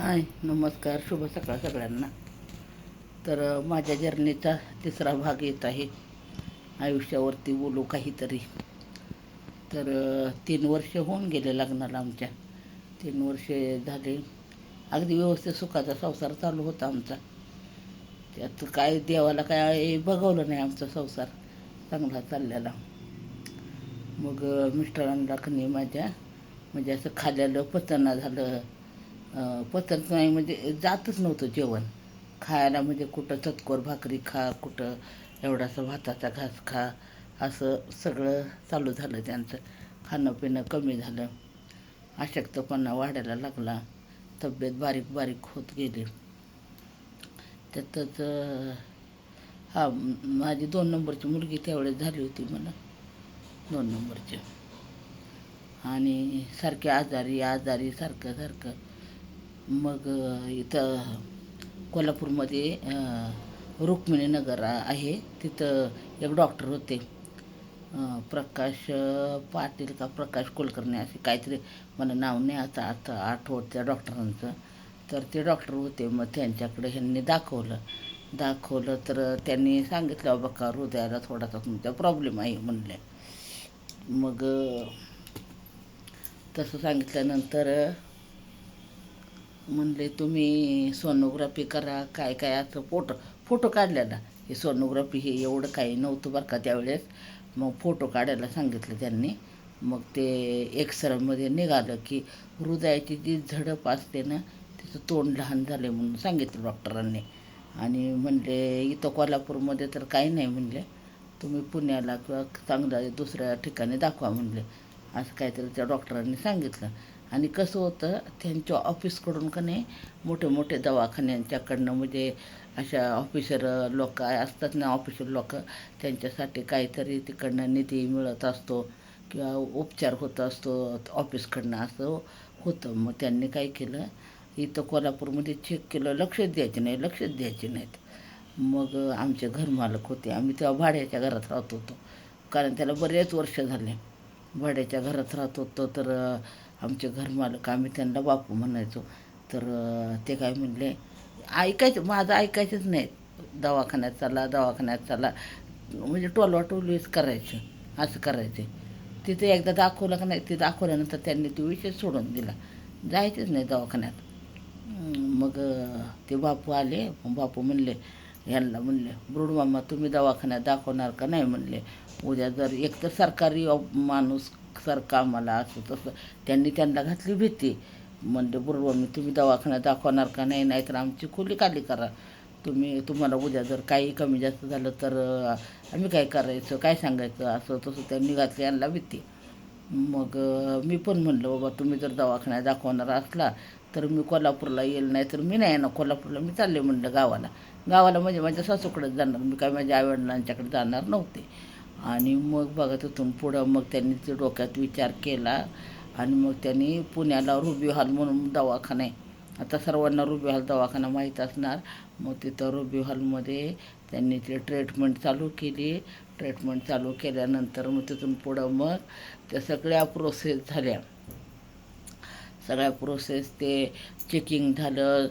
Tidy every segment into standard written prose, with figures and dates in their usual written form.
हाय, नमस्कार, शुभ सकाळ सगळ्यांना. तर माझ्या जर्नीचा तिसरा भाग येत आहे. आयुष्यावरती बोलू काहीतरी. तर 3 वर्ष होऊन गेले लग्नाला आमच्या. 3 वर्ष झाले. अगदी व्यवस्थित सुखाचा संसार चालू होता आमचा. त्यात काय देवाला काय बघवलं नाही आमचा संसार चांगला चाललेला. मग मिस्टरांना कणी माझ्या म्हणजे असं खाल्लेलं पचना झालं. पचत नाही म्हणजे जातच नव्हतं जेवण खायला. म्हणजे कुठं चतकोर भाकरी खा, कुठं एवढासा भाताचा घास खा, असं सगळं चालू झालं त्यांचं. खाणं पिणं कमी झालं, अशक्तपणा वाढायला लागला, तब्येत बारीक बारीक होत गेली. त्यातच माझी 2 नंबरची मुलगी त्यावेळेस झाली होती मला, 2 नंबरची. आणि सारखे आजारी आजारी सारखं सारखं. मग इथं कोल्हापूरमध्ये रुक्मिणीनगर आहे, तिथं एक डॉक्टर होते, प्रकाश पाटील का प्रकाश कुलकर्णी असे काहीतरी, मला नाव नाही आता आठवत त्या डॉक्टरांचं. तर ते डॉक्टर होते. मग त्यांच्याकडे ह्यांनी दाखवलं तर त्यांनी सांगितलं, बघा हृदयाला थोडासा तुमचा प्रॉब्लेम आहे म्हणले. मग तसं सांगितल्यानंतर म्हणले तुम्ही सोनोग्राफी करा, काय काय असं फोटो काढलेला. हे सोनोग्राफी हे एवढं काही नव्हतं बरं का त्यावेळेस. मग फोटो काढायला सांगितलं त्यांनी. मग ते एक्सरेमध्ये निघालं की हृदयाची जी झडप असते ना, तिचं तोंड लहान झाले म्हणून सांगितलं डॉक्टरांनी. आणि म्हणले इथं कोल्हापूरमध्ये तर काही नाही म्हणले, तुम्ही पुण्याला किंवा चांगलं दुसऱ्या ठिकाणी दाखवा म्हणले, असं काहीतरी त्या डॉक्टरांनी सांगितलं. आणि कसं होतं, त्यांच्या ऑफिसकडून का नाही मोठे मोठे दवाखान्यांच्याकडनं म्हणजे अशा ऑफिसर लोक असतात ना, ऑफिसर लोक, त्यांच्यासाठी काहीतरी तिकडनं निधी मिळत असतो किंवा उपचार होत असतो ऑफिसकडनं, असं होतं. मग त्यांनी काय केलं, इथं कोल्हापूरमध्ये चेक केलं, लक्षच द्यायचे नाहीत. मग आमचे घरमालक होते, आम्ही तेव्हा भाड्याच्या घरात राहत होतो, कारण त्याला बरेच वर्ष झाले भाड्याच्या घरात राहत होतो. तर आमचे घरमालक, आम्ही त्यांना बापू म्हणायचो. तर ते काय म्हणले, माझं ऐकायचंच नाही. दवाखान्यात चला म्हणजे टोलवाटोलवीच करायचे, असं करायचे. तिथे एकदा दाखवलं का नाही, ते दाखवल्यानंतर त्यांनी तो विषय सोडून दिला, जायचंच नाही दवाखान्यात. मग ते बापू आले. बापू म्हणले ह्यांना, म्हणले ब्रूडमामा तुम्ही दवाखान्यात दाखवणार का नाही म्हणले. उद्या जर एक तर सरकारी माणूस कामाला असं तसं, त्यांना घातली भीती. म्हणले ब्रूडमामी तुम्ही दवाखान्यात दाखवणार का नाही, नाहीतर आमची खोली खाली करा. तुम्हाला उद्या जर काही कमी जास्त झालं तर आम्ही काय करायचं, काय सांगायचं, असं तसं त्यांनी घातली यांना भीती. मग मी पण म्हणलं, बाबा तुम्ही जर दवाखान्यात दाखवणार असला तर मी कोल्हापूरला येईल, नाही तर मी नाही येणार कोल्हापूरला, मी चालले म्हणलं गावाला म्हणजे माझ्या सासूकडेच जाणार, मी काय माझ्या आईवडिलांच्याकडे जाणार नव्हते. आणि मग बघा तिथून पुढं मग त्यांनी ते डोक्यात विचार केला. आणि मग त्यांनी पुण्याला रुबी हॉल म्हणून दवाखाना आहे, आता सर्वांना रुबी हॉल दवाखाना माहीत असणार. मग तिथं रुबी हॉलमध्ये त्यांनी ते ट्रीटमेंट चालू केल्यानंतर मग तिथून पुढं मग त्या सगळ्या प्रोसेस ते चेकिंग झालं,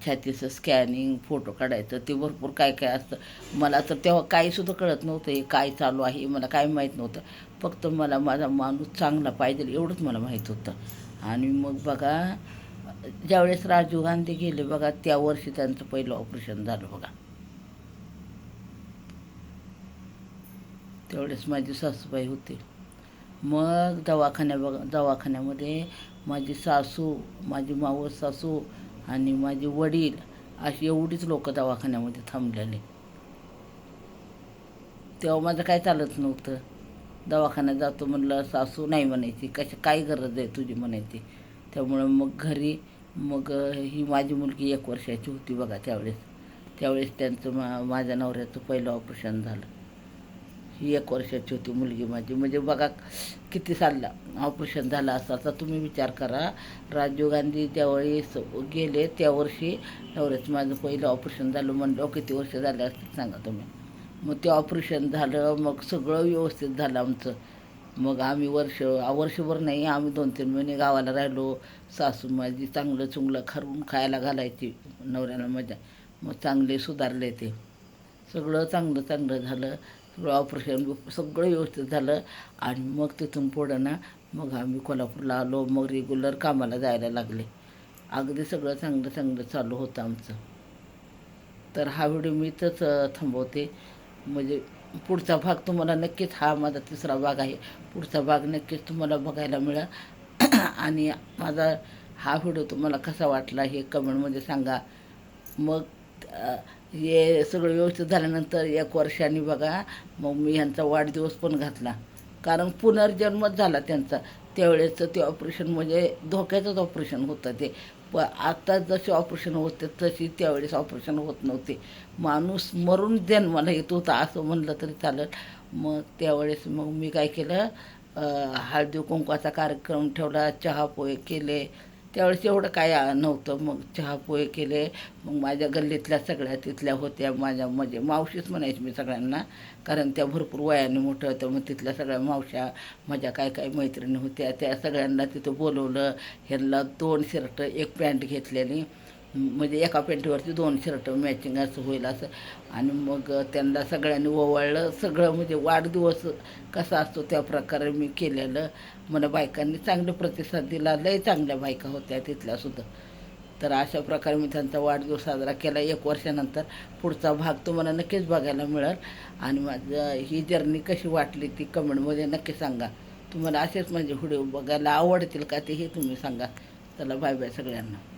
छातीचं स्कॅनिंग, फोटो काढायचं, ते भरपूर काय काय असतं. मला तर तेव्हा काहीसुद्धा कळत नव्हतं, हे काय चालू आहे मला काय माहीत नव्हतं. फक्त मला माझा माणूस चांगला पाहिजे एवढंच मला माहीत होतं. आणि मग बघा, ज्यावेळेस राजीव गांधी गेले बघा, त्या वर्षी त्यांचं पहिलं ऑपरेशन झालं बघा. त्यावेळेस माझी सासूबाई होती. मग दवाखान्यामध्ये माझी सासू, माझी मावस सासू आणि माझे वडील, अशी एवढीच लोक दवाखान्यामध्ये थांबलेले. तेव्हा माझं काय चालत नव्हतं. दवाखान्यात जातो म्हणलं, सासू नाही म्हणायची, काय गरज आहे तुझी म्हणायची. त्यामुळं मग घरी, मग ही माझी मुलगी 1 वर्षाची होती बघा त्यावेळेस त्यांचं माझ्या नवऱ्याचं पहिलं ऑपरेशन झालं. ही 1 वर्षाची होती मुलगी माझी. म्हणजे बघा किती ऑपरेशन झालं असं. आता तुम्ही विचार करा, राजीव गांधी त्यावेळेस गेले त्या वर्षी त्यावेळेस माझं पहिलं ऑपरेशन झालं म्हणलं, किती वर्ष झाले असतील सांगा तुम्ही. मग ते ऑपरेशन झालं, मग सगळं व्यवस्थित झालं आमचं. मग आम्ही वर्षभर नाही, आम्ही 2-3 महिने गावाला राहिलो. सासू माझी चांगलं चुंगलं खरून खायला घालायची नवऱ्याला माझ्या. मग चांगले सुधारले ते. सगळं चांगलं चांगलं झालं. सगळं ऑपरेशन सगळं व्यवस्थित झालं. आणि मग तिथून पुढं ना मग आम्ही कोल्हापूरला आलो. मग रेग्युलर कामाला जायला लागले. अगदी सगळं चांगलं चांगलं चालू होतं आमचं. तर हा व्हिडिओ मी इथंच थांबवते. म्हणजे पुढचा भाग तुम्हाला नक्कीच, हा माझा 3रा भाग आहे, पुढचा भाग नक्कीच तुम्हाला बघायला मिळेल. आणि माझा हा व्हिडिओ तुम्हाला कसा वाटला हे कमेंटमध्ये सांगा. मग हे सगळं व्यवस्थित झाल्यानंतर 1 वर्षाने बघा मग मी ह्यांचा वाढदिवस पण घातला. कारण पुनर्जन्मच झाला त्यांचा. त्यावेळेचं ते ऑपरेशन म्हणजे धोक्याचंच ऑपरेशन होतं ते. आता जसे ऑपरेशन होते तशी त्यावेळेस ऑपरेशन होत नव्हते. माणूस मरून जन्माला येत होता असं म्हणलं तरी चालेल. मग त्यावेळेस मग मी काय केलं, हळदी कुंकवाचा कार्यक्रम ठेवला, चहा पोहे केले. त्यावेळेस एवढं काय नव्हतं. मग चहा पोहे केले. मग माझ्या गल्लीतल्या सगळ्या तिथल्या होत्या, माझ्या म्हणजे मावशीच म्हणायची मी सगळ्यांना, कारण त्या भरपूर वयाने मोठ्या होत्या. मग तिथल्या सगळ्या मावश्या माझ्या काय काय मैत्रिणी होत्या, त्या सगळ्यांना तिथं बोलवलं. ह्यांना 2 शर्ट 1 पॅन्ट घेतलेली, म्हणजे एका पॅन्टीवरती 2 शर्ट मॅचिंग असं होईल असं. आणि मग त्यांना सगळ्यांनी ओवाळलं. सगळं म्हणजे वाढदिवस कसा असतो त्या प्रकारे मी केलेलं. मला बायकांनी चांगले प्रतिसाद दिला. लय चांगल्या बायका होत्या तिथल्यासुद्धा. तर अशा प्रकारे मी त्यांचा वाढदिवस साजरा केला 1 वर्षानंतर. पुढचा भाग तुम्हाला नक्कीच बघायला मिळेल. आणि माझं ही जर्नी कशी वाटली ती कमेंटमध्ये नक्की सांगा. तुम्हाला असेच माझे व्हिडिओ बघायला आवडतील का ते हे तुम्ही सांगा. चला बाय बाय सगळ्यांना.